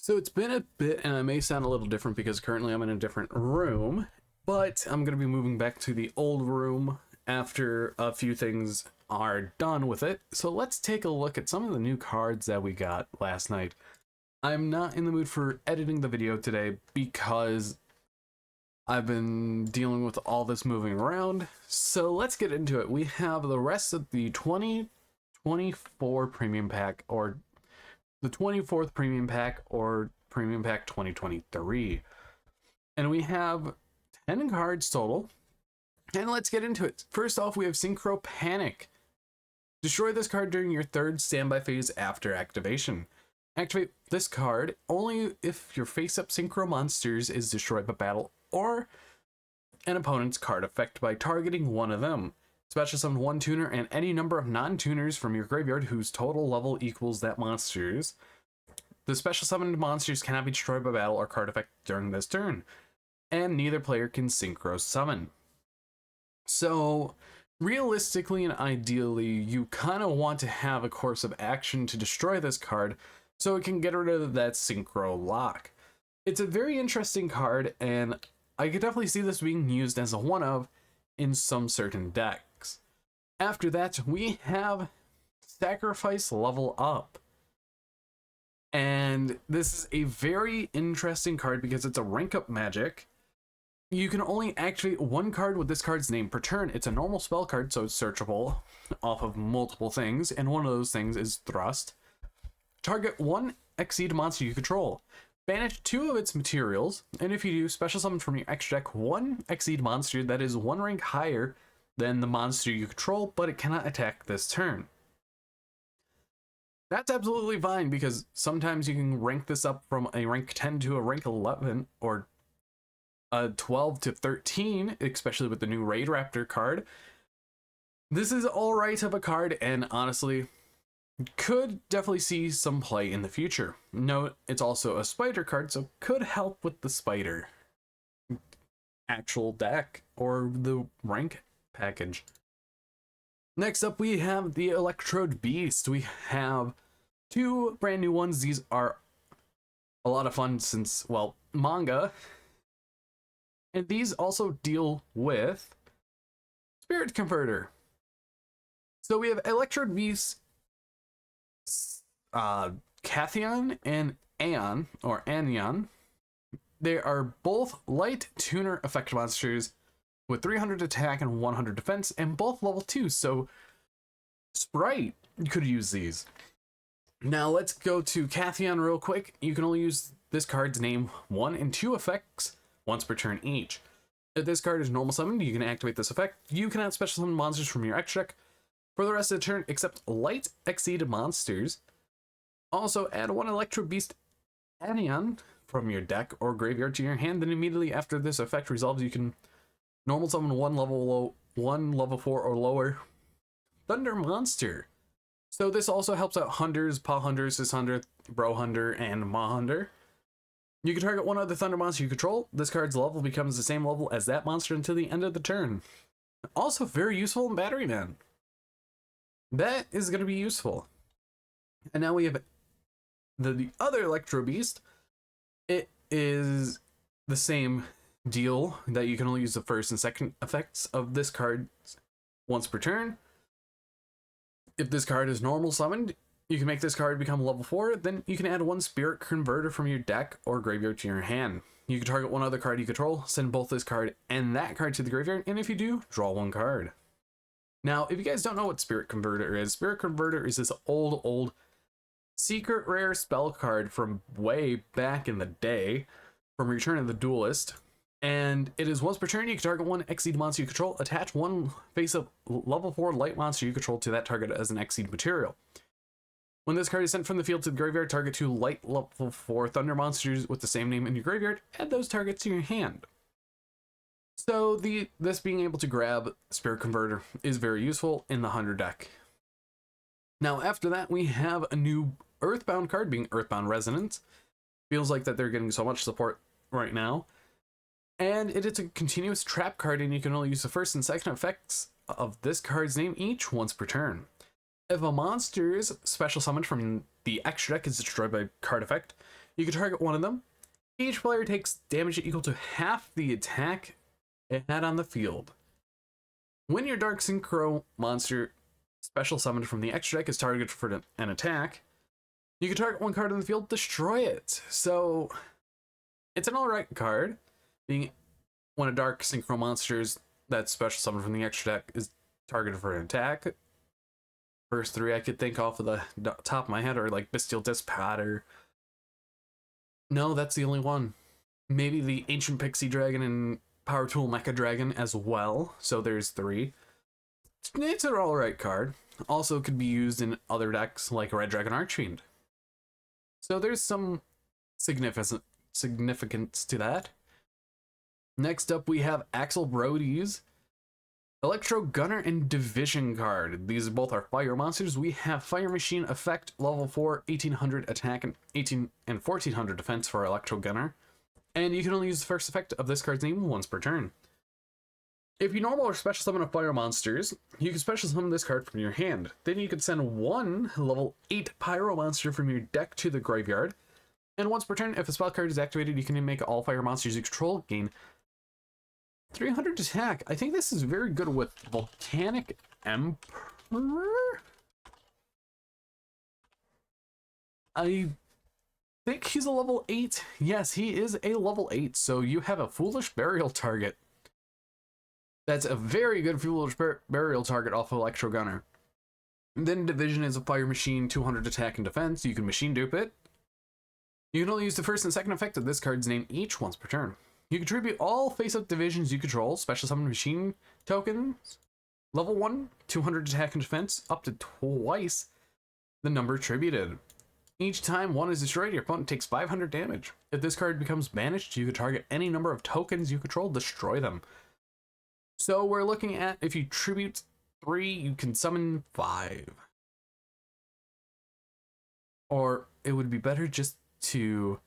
So it's been a bit, and I may sound a little different because currently I'm in a different room, but I'm going to be moving back to the old room after a few things are done with it. So let's take a look at some of the new cards that we got last night. I'm not in the mood for editing the video today because I've been dealing with all this moving around. So let's get into it. We have the rest of the 2024 premium pack, or the 24th premium pack, or premium pack 2023. And we have 10 cards total. And let's get into it. First off, we have Synchro Panic. Destroy this card during your third standby phase after activation. Activate this card only if your face-up Synchro monsters is destroyed by battle or an opponent's card effect by targeting one of them. Special summon one tuner and any number of non-tuners from your graveyard whose total level equals that monster's. The special summoned monsters cannot be destroyed by battle or card effect during this turn, and neither player can synchro summon. So, realistically and ideally, you kind of want to have a course of action to destroy this card so it can get rid of that synchro lock. It's a very interesting card, and I could definitely see this being used as a one-of in some certain decks. After that, we have Sacrifice Level Up. And this is a very interesting card because it's a rank up magic. You can only activate one card with this card's name per turn. It's a normal spell card, so it's searchable off of multiple things, and one of those things is Thrust. Target one Exceed monster you control. Banish two of its materials, and if you do, special summon from your extra deck one Exceed monster that is one rank higher than the monster you control, but it cannot attack this turn. That's absolutely fine because sometimes you can rank this up from a rank 10 to a rank 11 or a 12 to 13, especially with the new Raid Raptor card. This is alright of a card, and honestly, could definitely see some play in the future. Note, it's also a spider card, so could help with the spider actual deck or the rank package. Next up, we have the Electrode Beast. We have two brand new ones. These are a lot of fun since, well, manga. And these also deal with Spirit Converter. So we have Electrode Beast, Cathion and Aeon, or Anion. They are both light tuner effect monsters with 300 attack and 100 defense, and both level 2, so Sprite could use these. Now let's go to Cathion real quick. You can only use this card's name 1 and 2 effects once per turn each. If this card is normal summoned, you can activate this effect. You cannot special summon monsters from your extra deck for the rest of the turn except light exceeded monsters. Also, add one Electro Beast Anion from your deck or graveyard to your hand, then immediately after this effect resolves, you can normal summon one level 4 or lower Thunder Monster. So this also helps out Hunters, Paw Hunter, Sis Hunter, Bro Hunter, and Ma Hunter. You can target one other Thunder monster you control. This card's level becomes the same level as that monster until the end of the turn. Also very useful in Battery Man. That is going to be useful. And now we have the other Electro Beast. It is the same deal that you can only use the first and second effects of this card once per turn. If this card is normal summoned, you can make this card become level 4, then you can add one Spirit Converter from your deck or graveyard to your hand. You can target one other card you control, send both this card and that card to the graveyard, and if you do, draw one card. Now, if you guys don't know what Spirit Converter is this old secret rare spell card from way back in the day, from Return of the Duelist. And it is once per turn, you can target one Exceed monster you control, attach one face-up level 4 light monster you control to that target as an Exceed material. When this card is sent from the field to the graveyard, target 2 light level 4 Thunder monsters with the same name in your graveyard, add those targets to your hand. So this being able to grab Spirit Converter is very useful in the Hunter deck. Now after that, we have a new Earthbound card, being Earthbound Resonance. Feels like that they're getting so much support right now. And it is a continuous trap card, and you can only use the first and second effects of this card's name each once per turn. If a monster's special summon from the extra deck is destroyed by card effect, You can target one of them. Each player takes damage equal to half the attack it had on the field. When your Dark Synchro monster special summoned from the extra deck is targeted for an attack, you can target one card on the field, destroy it. So it's an alright card, being when a Dark Synchro monster's that special summoned from the extra deck is targeted for an attack. First three I could think off of the top of my head are like Bestial Despoter. No, that's the only one. Maybe the Ancient Pixie Dragon and Power Tool Mecha Dragon as well. So there's three. It's an alright card. Also could be used in other decks like Red Dragon Archfiend. So there's some significance to that. Next up we have Axel Brody's Electro Gunner and Division card. These both are fire monsters. We have Fire Machine effect, level 4, 1800 attack, and 1400 defense for Electro Gunner. And you can only use the first effect of this card's name once per turn. If you normal or special summon a fire monsters, you can special summon this card from your hand. Then you can send one level 8 pyro monster from your deck to the graveyard. And once per turn, if a spell card is activated, you can make all fire monsters you control gain 300 attack. I think this is very good with Volcanic Emperor. I think he's a level 8. Yes, he is a level 8. So you have a Foolish Burial target. That's a very good Foolish Burial target off of Electro Gunner. And then Division is a fire machine, 200 attack and defense. You can machine dupe it. You can only use the first and second effect of this card's name each once per turn. You contribute all face-up divisions you control, special summon machine tokens, level 1, 200 attack and defense, up to twice the number attributed. Each time one is destroyed, your opponent takes 500 damage. If this card becomes banished, you can target any number of tokens you control, destroy them. So we're looking at, if you tribute 3, you can summon 5. Or it would be better just to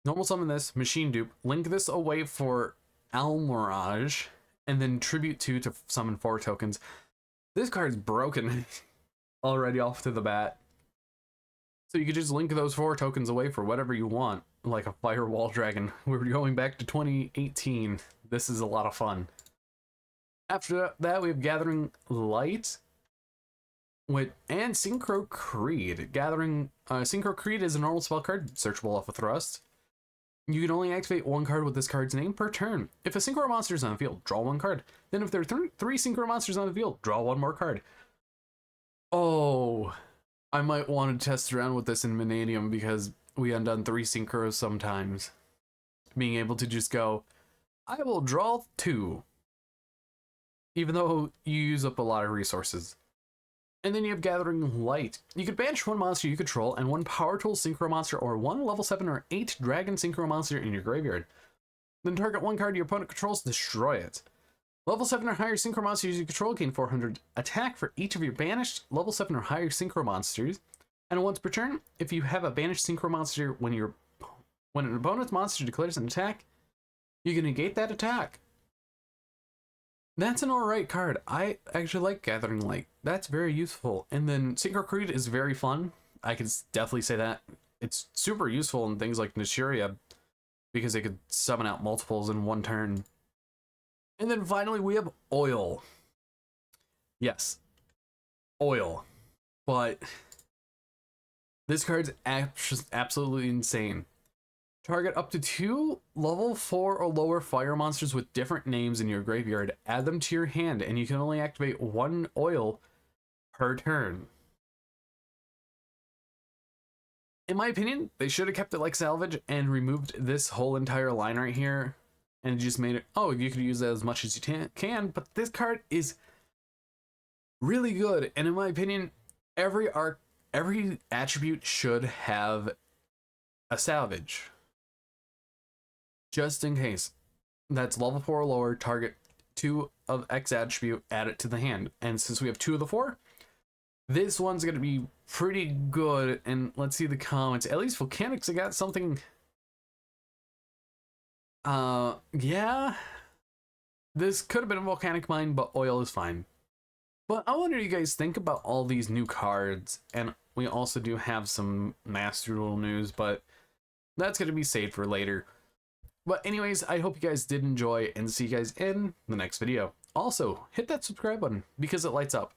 normal summon this, machine dupe, link this away for Almirage, and then tribute 2 to summon 4 tokens. This card's broken already off to the bat. So you could just link those 4 tokens away for whatever you want, like a Firewall Dragon. We're going back to 2018. This is a lot of fun. After that, we have Gathering Light and Synchro Creed. Synchro Creed is a normal spell card, searchable off a thrust. You can only activate one card with this card's name per turn. If a Synchro monster is on the field, draw one card. Then if there are three Synchro monsters on the field, draw one more card. Oh, I might want to test around with this in Vanadium because we undone 3 Synchros sometimes. Being able to just go, I will draw 2. Even though you use up a lot of resources. And then you have Gathering Light. You could banish one monster you control and one Power Tool Synchro monster or one level 7 or 8 Dragon Synchro monster in your graveyard. Then target one card your opponent controls, destroy it. Level 7 or higher Synchro monsters you control gain 400 attack for each of your banished level 7 or higher Synchro monsters. And once per turn, if you have a banished Synchro monster when an opponent's monster declares an attack, you can negate that attack. That's an alright card. I actually like Gathering Light. That's very useful. And then Synchro Creed is very fun. I can definitely say that. It's super useful in things like Nishuria because it could summon out multiples in one turn. And then finally we have Oil. Yes. Oil. But this card's absolutely insane. Target up to 2 level 4 or lower fire monsters with different names in your graveyard. Add them to your hand, and you can only activate 1 oil per turn. In my opinion, they should have kept it like Salvage and removed this whole entire line right here and just made it, oh, you could use that as much as you can, but this card is really good. And in my opinion, every attribute should have a Salvage. Just in case. That's level 4 or lower, target 2 of X attribute, add it to the hand. And since we have 2 of the 4, this one's going to be pretty good. And let's see the comments. At least Volcanics, I got something. Yeah. This could have been a Volcanic Mine, but Oil is fine. But I wonder what you guys think about all these new cards. And we also do have some Master Duel news, but That's going to be saved for later. But anyways, I hope you guys did enjoy and see you guys in the next video. Also, hit that subscribe button because it lights up.